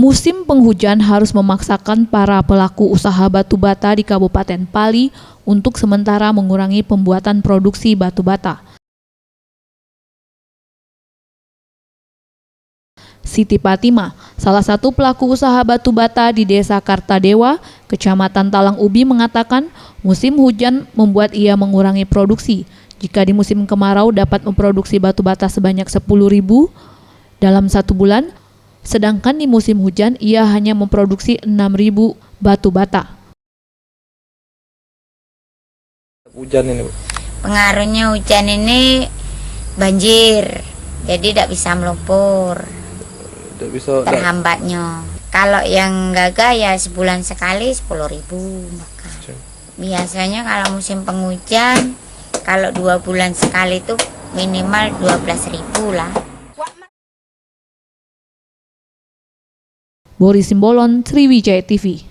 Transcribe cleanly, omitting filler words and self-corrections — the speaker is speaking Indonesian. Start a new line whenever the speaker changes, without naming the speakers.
Musim penghujan harus memaksakan para pelaku usaha batu bata di Kabupaten Pali untuk sementara mengurangi pembuatan produksi batu bata. Siti Fatimah, salah satu pelaku usaha batu bata di Desa Kartadewa, Kecamatan Talang Ubi mengatakan musim hujan membuat ia mengurangi produksi. Jika di musim kemarau dapat memproduksi batu bata sebanyak 10.000 dalam 1 bulan, sedangkan di musim hujan ia hanya memproduksi 6.000 batu bata.
Hujan ini, Bu.
Pengaruhnya hujan ini banjir, jadi tidak bisa melumpur, terhambatnya. Kalau yang gagah ya sebulan sekali 10.000 makan. Biasanya kalau musim penghujan, kalau 2 bulan sekali itu minimal 12.000 lah.
Boris Simbolon, Sriwijaya TV.